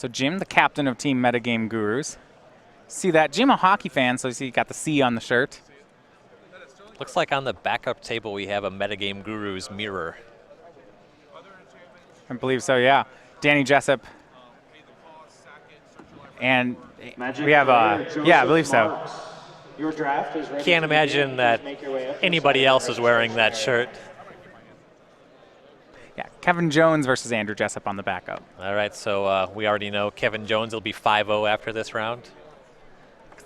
So Jim, the captain of Team Metagame Gurus. See that? Jim, a hockey fan, so you see, got the C on the shirt. Looks like on the backup table we have a Metagame Gurus mirror. I believe so, yeah. Danny Jessup. And we have, yeah, I believe so. Your draft is ready. Can't imagine that anybody else is wearing that shirt. Yeah, Kevin Jones versus Andrew Jessup on the backup. All right, so we already know Kevin Jones will be 5-0 after this round.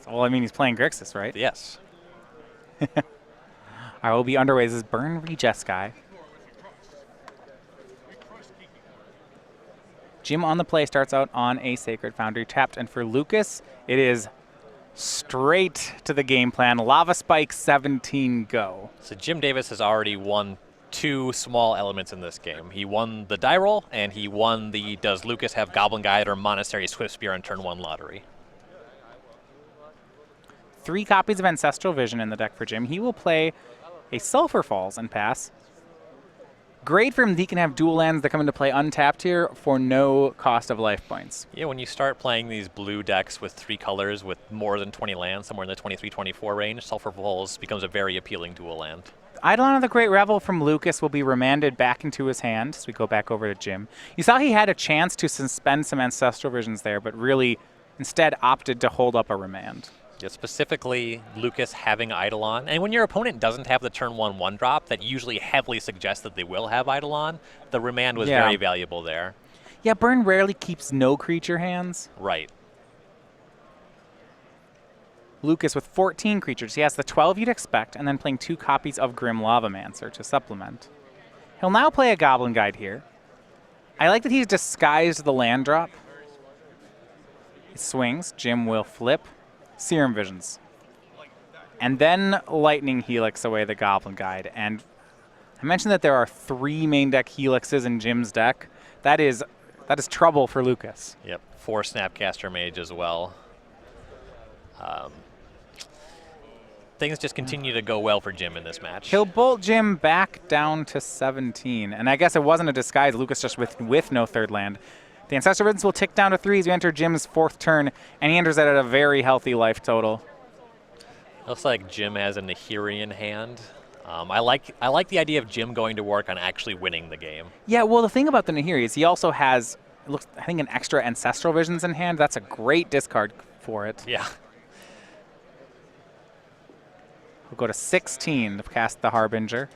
Well, I mean, he's playing Grixis, right? Yes. All right, we'll be underway. This is Burn Rejeskai. Jim on the play starts out on a Sacred Foundry tapped, and for Lucas, it is straight to the game plan. Lava Spike 17 go. So Jim Davis has already won 2 small elements in this game. He won the die roll, and he won the does Lucas have Goblin Guide or Monastery Swift Spear on turn 1 lottery. 3 copies of Ancestral Vision in the deck for Jim. He will play a Sulphur Falls and pass. Great for him that he can have dual lands that come into play untapped here for no cost of life points. Yeah, when you start playing these blue decks with 3 colors with more than 20 lands, somewhere in the 23-24 range, Sulphur Falls becomes a very appealing dual land. Eidolon of the Great Revel from Lucas will be remanded back into his hand as we go back over to Jim. You saw he had a chance to suspend some Ancestral Visions there, but really instead opted to hold up a remand. Yeah, specifically, Lucas having Eidolon. And when your opponent doesn't have the turn 1/1 drop, that usually heavily suggests that they will have Eidolon. The remand was very valuable there. Yeah, Burn rarely keeps no creature hands. Right. Lucas with 14 creatures. He has the 12 you'd expect, and then playing 2 copies of Grim Lavamancer to supplement. He'll now play a Goblin Guide here. I like that he's disguised the land drop. He swings. Jim will flip. Serum Visions. And then Lightning Helix away the Goblin Guide. And I mentioned that there are 3 main deck Helixes in Jim's deck. That is trouble for Lucas. Yep, 4 Snapcaster Mage as well. Things just continue to go well for Jim in this match. He'll bolt Jim back down to 17. And I guess it wasn't a disguise. Lucas just with no third land. The Ancestral Visions will tick down to 3 as we enter Jim's 4th turn, and he enters that at a very healthy life total. Looks like Jim has a Nahiri in hand. I like the idea of Jim going to work on actually winning the game. Yeah, well, the thing about the Nahiri is he also has, I think, an extra Ancestral Visions in hand. That's a great discard for it. Yeah. We'll go to 16 to cast the Harbinger.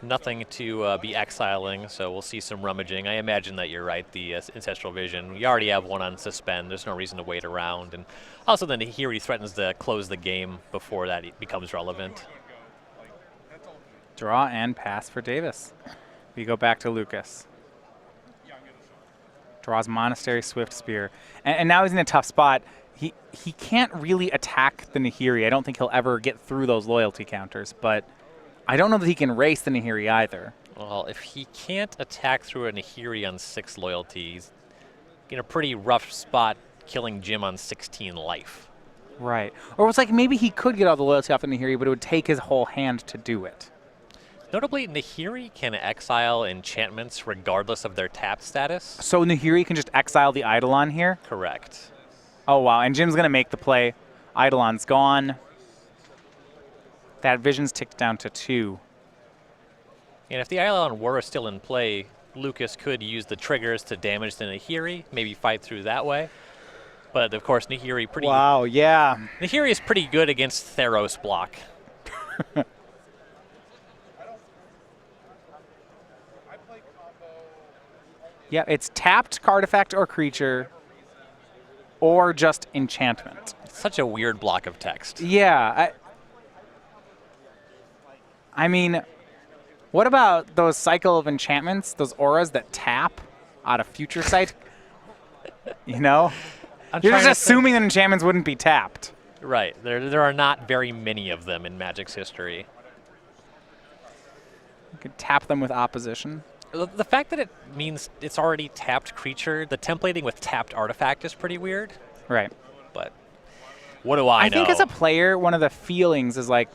Nothing to be exiling, so we'll see some rummaging. I imagine that you're right, the Ancestral Vision. We already have one on suspend. There's no reason to wait around. And also then here he threatens to close the game before that becomes relevant. Draw and pass for Davis. We go back to Lucas. Draws Monastery Swift Spear. And now he's in a tough spot. He can't really attack the Nahiri. I don't think he'll ever get through those loyalty counters, but I don't know that he can race the Nahiri either. Well, if he can't attack through a Nahiri on 6 loyalty, he's in a pretty rough spot killing Jim on 16 life. Right. Or it's like maybe he could get all the loyalty off the Nahiri, but it would take his whole hand to do it. Notably, Nahiri can exile enchantments regardless of their tap status. So Nahiri can just exile the Eidolon here? Correct. Oh, wow. And Jim's going to make the play. Eidolon's gone. That Vision's ticked down to 2. And if the Eidolon were still in play, Lucas could use the triggers to damage the Nahiri, maybe fight through that way. But of course, Nahiri pretty. Wow, yeah. Nahiri is pretty good against Theros block. Yeah, it's tapped card effect or creature, or just enchantment. It's such a weird block of text. Yeah. I mean, what about those cycle of enchantments, those auras that tap out of Future Sight? You know? You're just assuming that enchantments wouldn't be tapped. Right. There are not very many of them in Magic's history. You could tap them with opposition. The fact that it means it's already tapped creature, the templating with tapped artifact is pretty weird. Right. But what do I know? I think as a player, one of the feelings is like,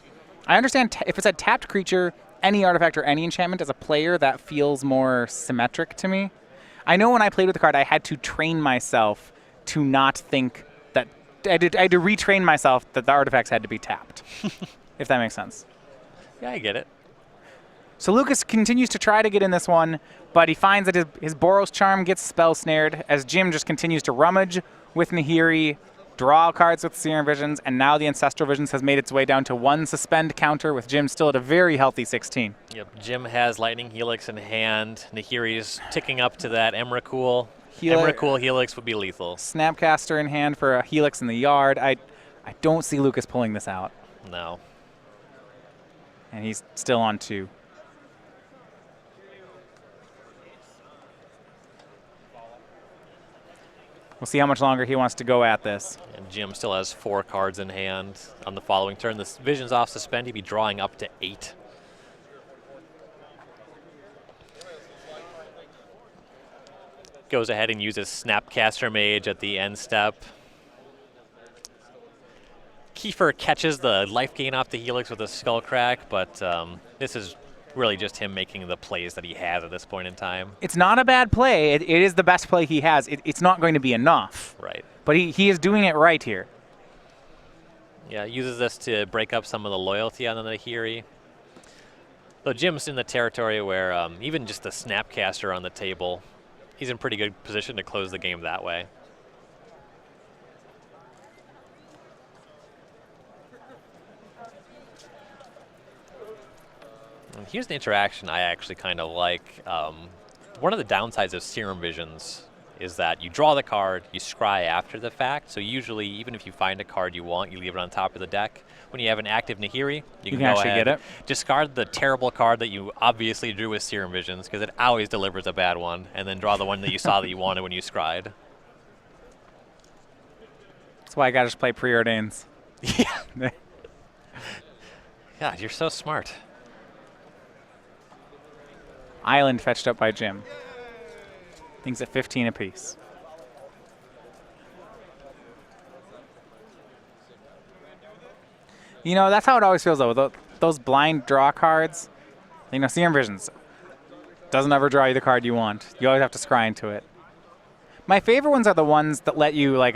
I understand if it's a tapped creature, any artifact or any enchantment as a player that feels more symmetric to me. I know when I played with the card, I had to train myself to not think that I had to retrain myself that the artifacts had to be tapped, if that makes sense. Yeah, I get it. So Lucas continues to try to get in this one, but he finds that his Boros Charm gets spell snared as Jim just continues to rummage with Nahiri, draw cards with Serum Visions, and now the Ancestral Visions has made its way down to 1 suspend counter with Jim still at a very healthy 16. Yep, Jim has Lightning Helix in hand. Nahiri's ticking up to that Emrakul. Emrakul Helix would be lethal. Snapcaster in hand for a Helix in the yard. I don't see Lucas pulling this out. No. And he's still on 2. We'll see how much longer he wants to go at this. And Jim still has 4 cards in hand on the following turn. The Vision's off suspend. He'd be drawing up to 8. Goes ahead and uses Snapcaster Mage at the end step. Kiefer catches the life gain off the Helix with a Skullcrack, but this is really just him making the plays that he has at this point in time. It's not a bad play. It is the best play he has. It's not going to be enough. Right. But he is doing it right here. Yeah, uses this to break up some of the loyalty on the Nahiri. Though Jim's in the territory where even just the Snapcaster on the table, he's in pretty good position to close the game that way. And here's the interaction I actually kind of like. One of the downsides of Serum Visions is that you draw the card, you scry after the fact. So usually, even if you find a card you want, you leave it on top of the deck. When you have an active Nahiri, you can go actually ahead, get it. discard the terrible card that you obviously drew with Serum Visions, because it always delivers a bad one, and then draw the one that you saw that you wanted when you scried. That's why I got to just play Preordains. Yeah. God, you're so smart. Island fetched up by Jim. Things at 15 apiece. You know, that's how it always feels, though. Those blind draw cards, you know, Serum Visions doesn't ever draw you the card you want. You always have to scry into it. My favorite ones are the ones that let you, like,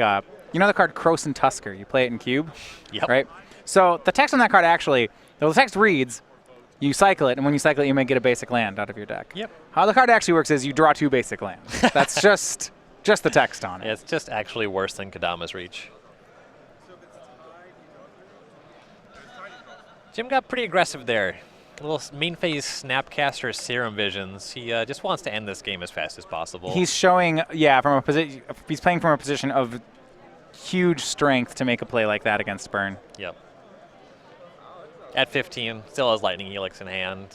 you know the card Croson Tusker? You play it in Cube? Yep. Right? So the text on that card actually, the text reads, you cycle it, and when you cycle it, you may get a basic land out of your deck. Yep. How the card actually works is you draw 2 basic lands. That's just the text on it. It's just actually worse than Kadama's Reach. Jim got pretty aggressive there. A little main phase Snapcaster Serum Visions. He just wants to end this game as fast as possible. He's showing, from a position. He's playing from a position of huge strength to make a play like that against Burn. Yep. At 15, still has Lightning Helix in hand.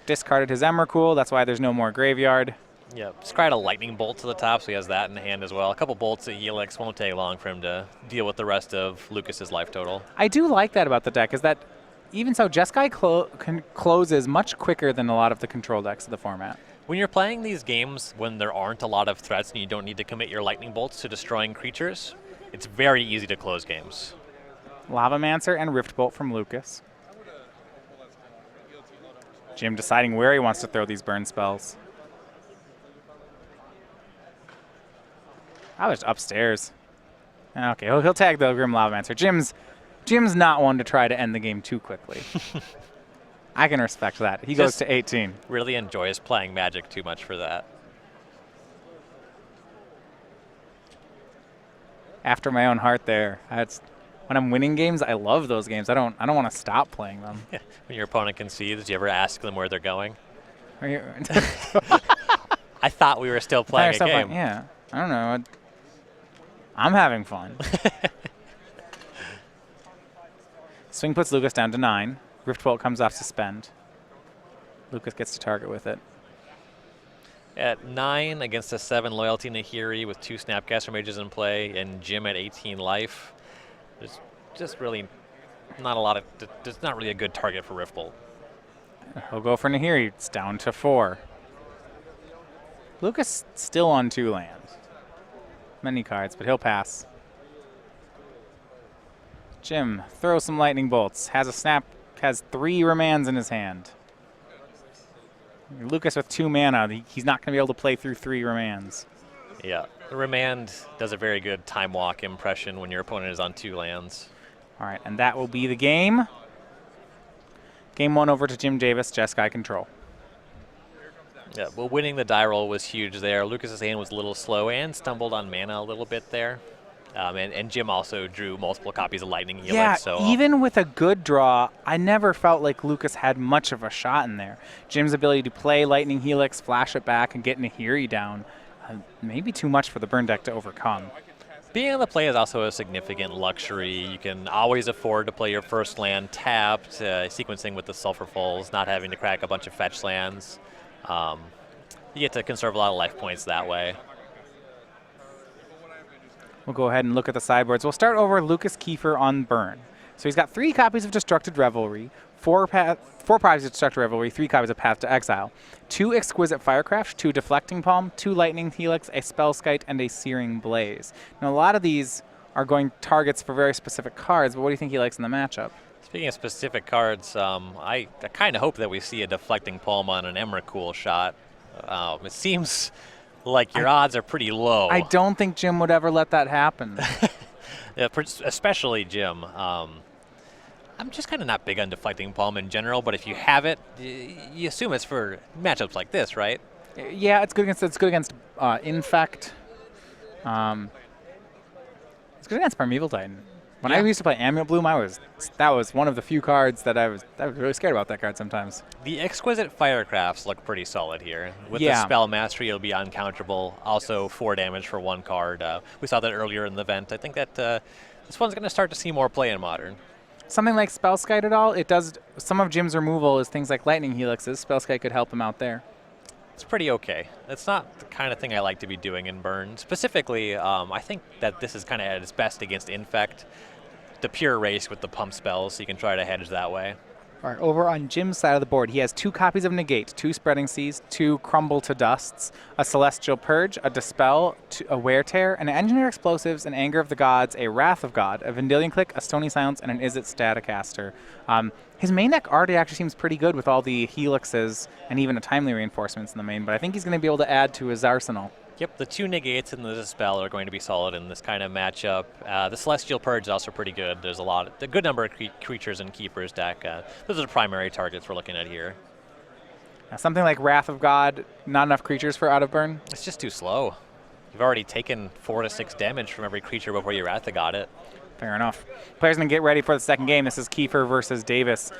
Discarded his Emrakul, that's why there's no more graveyard. Yep. Scryed a Lightning Bolt to the top, so he has that in hand as well. A couple bolts at Helix. Won't take long for him to deal with the rest of Lucas's life total. I do like that about the deck, is that even so, Jeskai closes much quicker than a lot of the control decks of the format. When you're playing these games when there aren't a lot of threats and you don't need to commit your Lightning Bolts to destroying creatures, it's very easy to close games. Lavamancer and Riftbolt from Lucas. Jim deciding where he wants to throw these burn spells. I was upstairs. Okay, he'll tag the Grim Lavamancer. Jim's not one to try to end the game too quickly. I can respect that. He goes to 18. Really enjoys playing Magic too much for that. After my own heart there. When I'm winning games, I love those games. I don't want to stop playing them. Yeah. When your opponent concedes, do you ever ask them where they're going? I thought we were still playing a game. Yeah, I don't know. I'm having fun. Swing puts Lucas down to 9. Riftbolt comes off suspend. Lucas gets to target with it. At 9 against a 7 loyalty Nahiri with 2 Snapcaster Mages in play and Jim at 18 life. There's just really not a lot of, there's not really a good target for Riftbolt. He'll go for Nahiri. It's down to 4. Lucas still on 2 lands. Many cards, but he'll pass. Jim throws some lightning bolts. Has 3 remands in his hand. Lucas with 2 mana, he's not going to be able to play through 3 remands. Yeah, the remand does a very good time walk impression when your opponent is on 2 lands. All right, and that will be the game. Game 1 over to Jim Davis, Jeskai control. Yeah, well, winning the die roll was huge there. Lucas's hand was a little slow and stumbled on mana a little bit there. And Jim also drew multiple copies of Lightning Helix. Yeah, so even with a good draw, I never felt like Lucas had much of a shot in there. Jim's ability to play Lightning Helix, flash it back, and get Nahiri down, maybe too much for the burn deck to overcome. Being able to play is also a significant luxury. You can always afford to play your first land tapped, sequencing with the Sulfur Falls, not having to crack a bunch of fetch lands. You get to conserve a lot of life points that way. We'll go ahead and look at the sideboards. We'll start over Lucas Kiefer on burn. So he's got 3 copies of Destructed Revelry, 4 copies of Destructed Revelry, 3 copies of Path to Exile, 2 Exquisite Firecraft, 2 Deflecting Palm, 2 Lightning Helix, a Spellskite, and a Searing Blaze. Now, a lot of these are going targets for very specific cards, but what do you think he likes in the matchup? Speaking of specific cards, I kind of hope that we see a Deflecting Palm on an Emrakul shot. It seems like your odds are pretty low. I don't think Jim would ever let that happen. Yeah, especially Jim. I'm just kind of not big on Deflecting Palm in general, but if you have it, you assume it's for matchups like this, right? Yeah, it's good against Infect. It's good against Primeval Titan. When I used to play Amulet Bloom, that was one of the few cards that I was really scared about that card sometimes. The Exquisite Firecrafts look pretty solid here. With the Spell Mastery, it'll be uncounterable. Also 4 damage for 1 card. We saw that earlier in the event. I think that this one's going to start to see more play in Modern. Something like Spellskite at all, it does. Some of Jim's removal is things like Lightning Helixes. Spellskite could help him out there. It's pretty okay. It's not the kind of thing I like to be doing in Burn. Specifically, I think that this is kind of at its best against Infect. The pure race with the pump spells, so you can try to hedge that way. All right, over on Jim's side of the board, he has 2 copies of Negate, 2 Spreading Seas, 2 Crumble to Dusts, a Celestial Purge, a Dispel, a Wear Tear, an Engineer Explosives, an Anger of the Gods, a Wrath of God, a Vendilion Click, a Stony Silence, and an Izzet Staticaster. His main deck already actually seems pretty good with all the Helixes and even a Timely Reinforcements in the main, but I think he's going to be able to add to his arsenal. Yep, the 2 Negates and the Dispel are going to be solid in this kind of matchup. The Celestial Purge is also pretty good. There's a good number of creatures in Kiefer's deck. Those are the primary targets we're looking at here. Something like Wrath of God, not enough creatures for out of burn? It's just too slow. You've already taken 4 to 6 damage from every creature before you Wrath of God it. Fair enough. Players going to get ready for the second game. This is Kiefer versus Davis.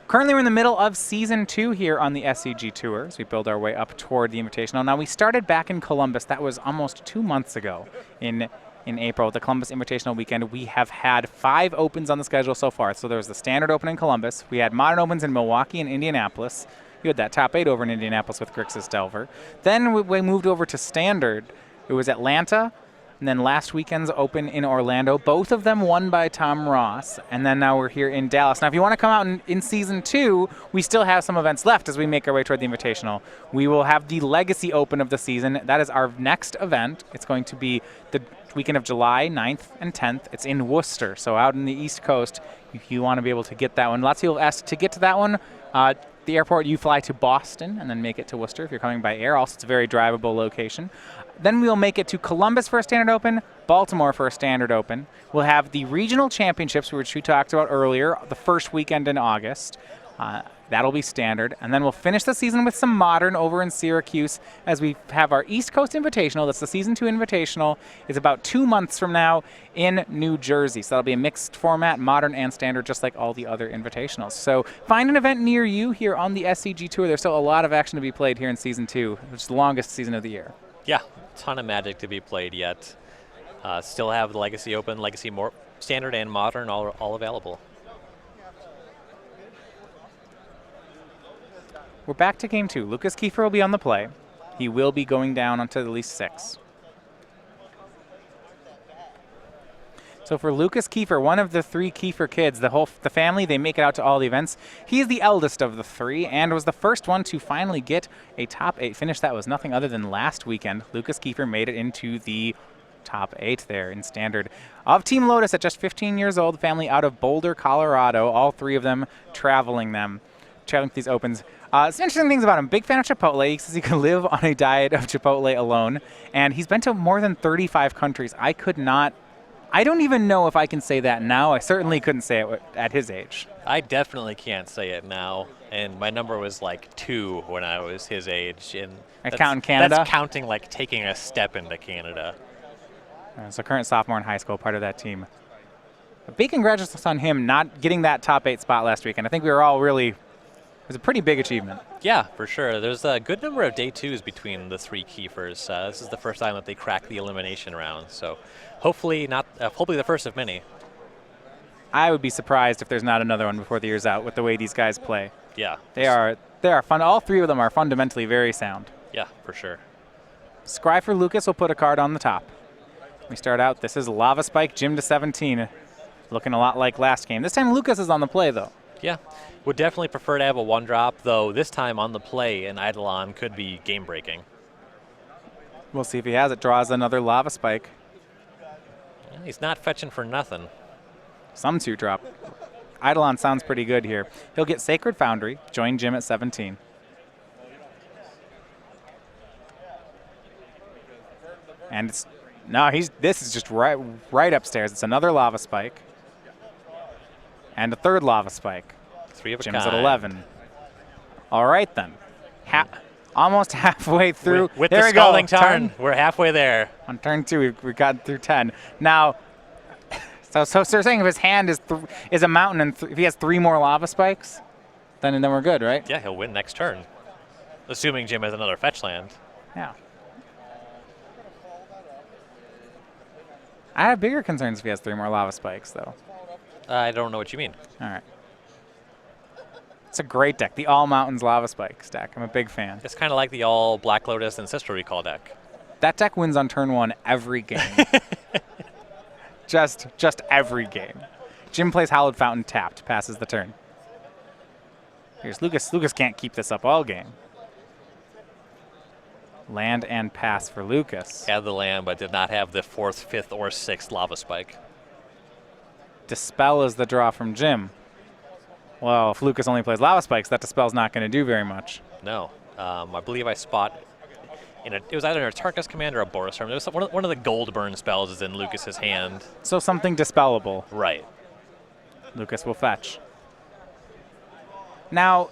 Currently, we're in the middle of Season 2 here on the SCG Tour as we build our way up toward the Invitational. Now, we started back in Columbus. That was almost 2 months ago in April, the Columbus Invitational weekend. We have had 5 opens on the schedule so far. So there was the Standard Open in Columbus. We had Modern Opens in Milwaukee and Indianapolis. You had that top 8 over in Indianapolis with Grixis Delver. Then we moved over to Standard. It was Atlanta. And then last weekend's Open in Orlando, both of them won by Tom Ross. And then now we're here in Dallas. Now, if you want to come out in Season 2, we still have some events left as we make our way toward the Invitational. We will have the Legacy Open of the season. That is our next event. It's going to be the weekend of July 9th and 10th. It's in Worcester, so out in the East Coast. If you want to be able to get that one. Lots of people have asked to get to that one. The airport, you fly to Boston and then make it to Worcester if you're coming by air. Also, it's a very drivable location. Then we'll make it to Columbus for a Standard Open, Baltimore for a Standard Open. We'll have the regional championships, which we talked about earlier, the first weekend in August. That'll be Standard. And then we'll finish the season with some Modern over in Syracuse as we have our East Coast Invitational. That's the Season 2 Invitational. It's about 2 months from now in New Jersey. So that'll be a mixed format, Modern and Standard, just like all the other Invitationals. So find an event near you here on the SCG Tour. There's still a lot of action to be played here in Season 2, which is the longest season of the year. Yeah, ton of Magic to be played yet. Still have the Legacy Open, Legacy Standard and Modern all available. We're back to Game 2. Lucas Kiefer will be on the play. He will be going down onto at least 6. So for Lucas Kiefer, one of the 3 Kiefer kids, the family, they make it out to all the events. He is the eldest of the 3 and was the first one to finally get a top 8 finish. That was nothing other than last weekend. Lucas Kiefer made it into the top 8 there in Standard. Of Team Lotus at just 15 years old, the family out of Boulder, Colorado, all 3 of them traveling them. trailing these opens. Some interesting things about him. Big fan of Chipotle. He says he can live on a diet of Chipotle alone. And he's been to more than 35 countries. I don't even know if I can say that now. I certainly couldn't say it at his age. I definitely can't say it now. And my number was like 2 when I was his age. And counting Canada? That's counting like taking a step into Canada. So current sophomore in high school, part of that team. A big congratulations on him not getting that top 8 spot last weekend. I think we were all really, it was a pretty big achievement. Yeah, for sure. There's a good number of day 2s between the 3 Kiefers. This is the first time that they cracked the elimination round. So hopefully hopefully the first of many. I would be surprised if there's not another one before the year's out with the way these guys play. Yeah. They are fun. All 3 of them are fundamentally very sound. Yeah, for sure. Scry for Lucas will put a card on the top. We start out, this is Lava Spike, Jim to 17. Looking a lot like last game. This time Lucas is on the play, though. Yeah, would definitely prefer to have a 1-drop, though this time on the play, an Eidolon could be game-breaking. We'll see if he has it. Draws another Lava Spike. Yeah, he's not fetching for nothing. Some 2-drop. Eidolon sounds pretty good here. He'll get Sacred Foundry, join Jim at 17. And it's this is just right upstairs. It's another Lava Spike. And a 3rd Lava Spike. 3 of a Jim's kind. at 11. All right, then. Almost halfway through. With there the we go. scalding turn, we're halfway there. On turn 2, we've gotten through 10. Now, so they're saying if his hand is a mountain and if he has 3 more Lava Spikes, then we're good, right? Yeah, he'll win next turn. Assuming Jim has another fetch land. Yeah. I have bigger concerns if he has 3 more Lava Spikes, though. I don't know what you mean. All right. It's a great deck, the All Mountains Lava Spikes deck. I'm a big fan. It's kind of like the all Black Lotus Ancestral Recall deck. That deck wins on turn 1 every game. just every game. Jim plays Hallowed Fountain tapped, passes the turn. Here's Lucas. Lucas can't keep this up all game. Land and pass for Lucas. Had the land, but did not have the 4th, 5th, or 6th Lava Spike. Dispel is the draw from Jim. Well, if Lucas only plays Lava Spikes, that Dispel's not going to do very much. No. I believe I spot it was either a Tarkus command or a Boros Storm. It was one of the gold burn spells is in Lucas's hand. So something dispellable. Right. Lucas will fetch. Now,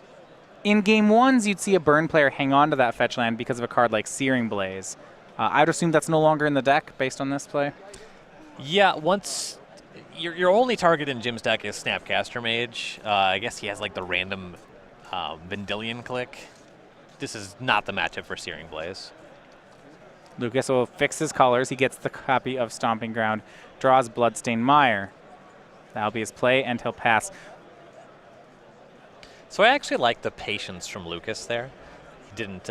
in game 1s, you'd see a burn player hang on to that fetch land because of a card like Searing Blaze. I would assume that's no longer in the deck based on this play. Yeah, once your only target in Jim's deck is Snapcaster Mage. I guess he has like the random Vendilion click. This is not the matchup for Searing Blaze. Lucas will fix his colors. He gets the copy of Stomping Ground, draws Bloodstained Mire. That'll be his play, and he'll pass. So I actually like the patience from Lucas there. He didn't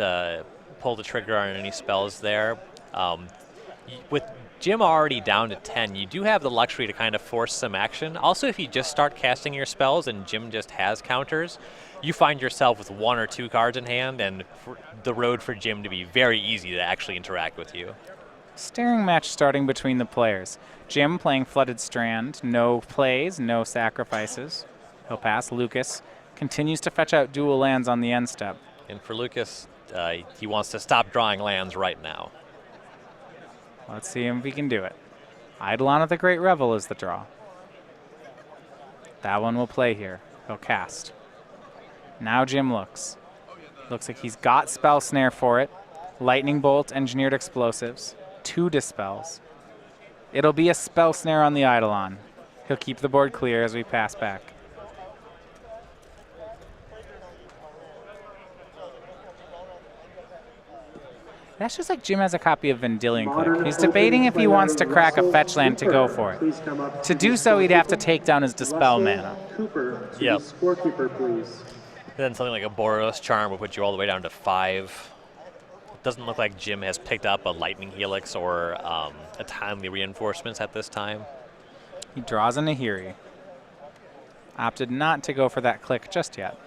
pull the trigger on any spells there. With Jim already down to 10, you do have the luxury to kind of force some action. Also, if you just start casting your spells and Jim just has counters, you find yourself with 1 or 2 cards in hand, and the road for Jim to be very easy to actually interact with you. Staring match starting between the players. Jim playing Flooded Strand. No plays, no sacrifices. He'll pass. Lucas continues to fetch out dual lands on the end step. And for Lucas, he wants to stop drawing lands right now. Let's see if he can do it. Eidolon of the Great Revel is the draw. That one will play here. He'll cast. Now Jim looks. Looks like he's got Spell Snare for it. Lightning Bolt, Engineered Explosives. 2 dispels. It'll be a Spell Snare on the Eidolon. He'll keep the board clear as we pass back. That's just like Jim has a copy of Vendilion Click. He's debating if he wants to crack a fetch land to go for it. To do so, he'd have to take down his Dispel mana. Yep. Scorekeeper, please. Then something like a Boros Charm will put you all the way down to 5. It doesn't look like Jim has picked up a Lightning Helix or a Timely Reinforcements at this time. He draws a Nahiri. Opted not to go for that click just yet.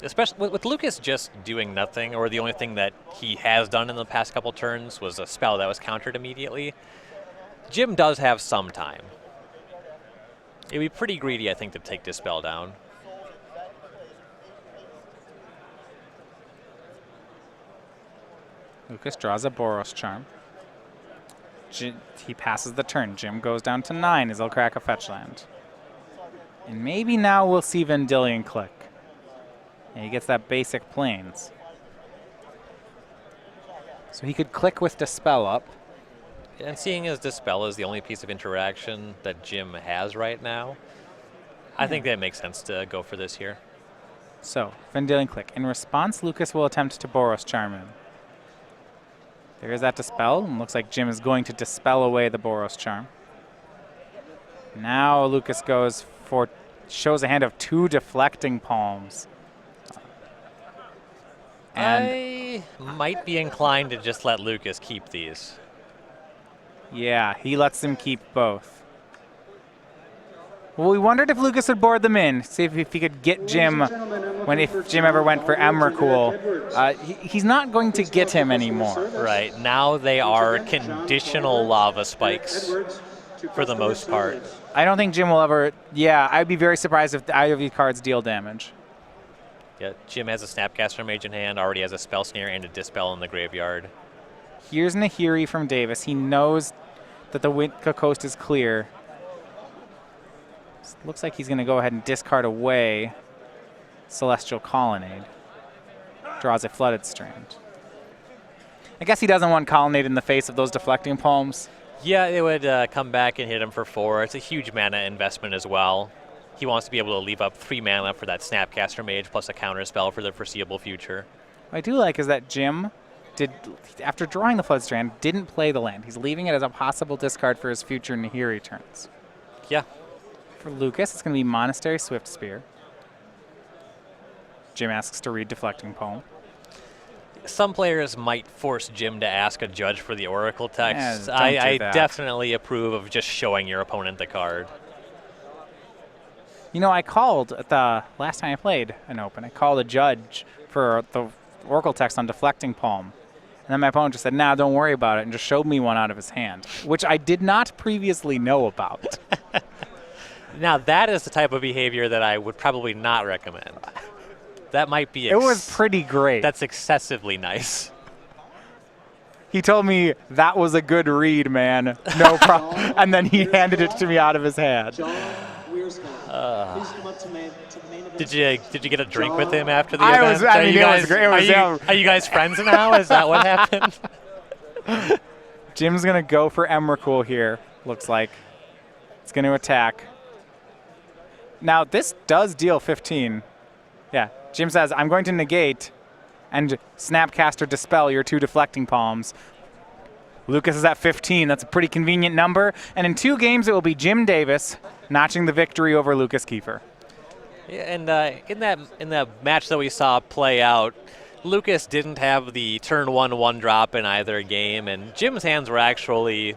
Especially with Lucas just doing nothing, or the only thing that he has done in the past couple turns was a spell that was countered immediately. Jim does have some time. It'd be pretty greedy, I think, to take Dispel down. Lucas draws a Boros Charm. He passes the turn. Jim goes down to 9 as he'll crack a fetch land. And maybe now we'll see Vendilion click. And he gets that basic Plains. So he could click with Dispel up. And seeing as Dispel is the only piece of interaction that Jim has right now, I think that makes sense to go for this here. So, Vendilion click. In response, Lucas will attempt to Boros Charm him. There is that Dispel, and looks like Jim is going to Dispel away the Boros Charm. Now Lucas shows a hand of 2 Deflecting Palms. And I might be inclined to just let Lucas keep these. yeah, he lets him keep both. Well, we wondered if Lucas would board them in, see if he could get Jim if Jim ever went for Emrakul. He's not going to get him anymore. Right, now they are conditional lava spikes for the most part. I don't think Jim will ever, I'd be very surprised if either of these cards deal damage. Yeah, Jim has a Snapcaster Mage in hand, already has a Spell Snare and a Dispel in the graveyard. Here's Nahiri from Davis. He knows that the Winka Coast is clear. Looks like he's going to go ahead and discard away Celestial Colonnade. Draws a Flooded Strand. I guess he doesn't want Colonnade in the face of those Deflecting Palms. Yeah, it would come back and hit him for 4. It's a huge mana investment as well. He wants to be able to leave up 3 mana for that Snapcaster Mage plus a counter spell for the foreseeable future. What I do like is that Jim after drawing the Flood Strand, didn't play the land. He's leaving it as a possible discard for his future Nahiri turns. Yeah. For Lucas, it's going to be Monastery Swift Spear. Jim asks to read Deflecting Palm. Some players might force Jim to ask a judge for the Oracle text. Yeah, I definitely approve of just showing your opponent the card. You know, I called the last time I played an Open. I called a judge for the Oracle text on Deflecting Palm. And then my opponent just said, nah, don't worry about it, and just showed me one out of his hand, which I did not previously know about. Now, that is the type of behavior that I would probably not recommend. That might be... It was pretty great. That's excessively nice. He told me, that was a good read, man. No problem. And then he handed it to me out of his hand. Did you get a drink with him after the event? It was great. Are you guys friends now? Is that what happened? Jim's going to go for Emrakul here, looks like. It's going to attack. Now, this does deal 15. Yeah, Jim says, I'm going to negate and Snapcaster Dispel your 2 Deflecting Palms. Lucas is at 15. That's a pretty convenient number. And in 2 games, it will be Jim Davis notching the victory over Lucas Kiefer. Yeah, and in that match that we saw play out, Lucas didn't have the turn 1 drop in either game, and Jim's hands were actually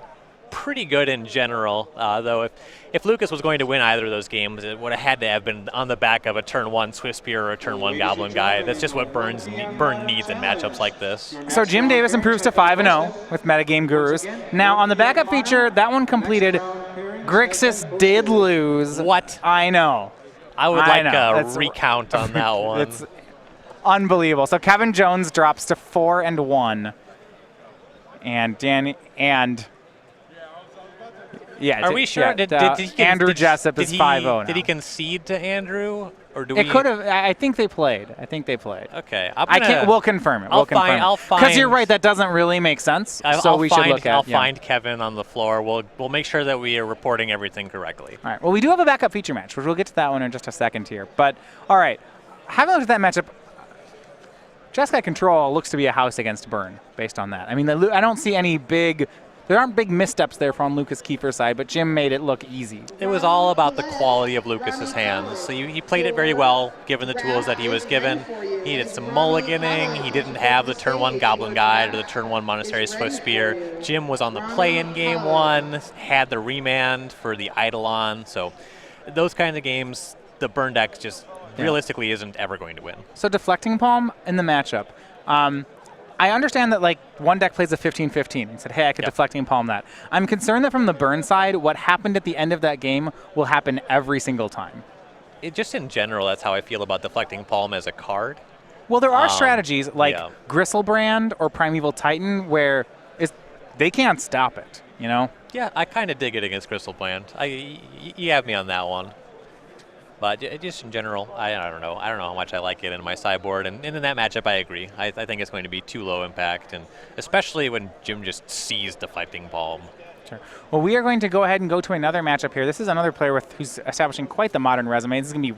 pretty good in general. Though if Lucas was going to win either of those games, it would have had to have been on the back of a turn 1 Swift Spear or a turn 1 Goblin Guy. That's just what Burn needs in matchups like this. So Jim Davis improves to 5-0 with Metagame Gurus. Now on the backup feature, that one completed. Grixis did lose. What? I know. I would like a recount on that one. It's unbelievable. So Kevin Jones drops to 4-1. And Danny and yeah. Are we sure? Andrew Jessup is 5-0 now. Did he concede to Andrew, or do it could have? I think they played. Okay, we'll confirm it. I'll find. Because you're right. That doesn't really make sense. We should look at. I'll find Kevin on the floor. We'll make sure that we are reporting everything correctly. All right. Well, we do have a backup feature match, which we'll get to that one in just a second here. But all right, having looked at that matchup, Jeskai Control looks to be a house against Burn based on that. I mean, I don't see any big. There aren't big missteps there from Lucas Kiefer's side, but Jim made it look easy. It was all about the quality of Lucas's hands. So he played it very well, given the tools that he was given. He did some mulliganing. He didn't have the turn 1 Goblin Guide or the turn 1 Monastery Swift Spear. Jim was on the play in game 1, had the remand for the Eidolon. So those kinds of games, the Burn deck just realistically isn't ever going to win. So Deflecting Palm in the matchup. I understand that like one deck plays a 15-15 and said, hey, I could Deflecting Palm that. I'm concerned that from the Burn side, what happened at the end of that game will happen every single time. Just in general, that's how I feel about Deflecting Palm as a card. Well, there are strategies like yeah. Gristlebrand or Primeval Titan where they can't stop it, you know? Yeah, I kind of dig it against Gristlebrand. You have me on that one. But just in general, I don't know. I don't know how much I like it in my sideboard. And in that matchup, I agree. I think it's going to be too low impact, and especially when Jim just sees Deflecting Palm. Sure. Well, we are going to go ahead and go to another matchup here. This is another player who's establishing quite the modern resume. This is going to be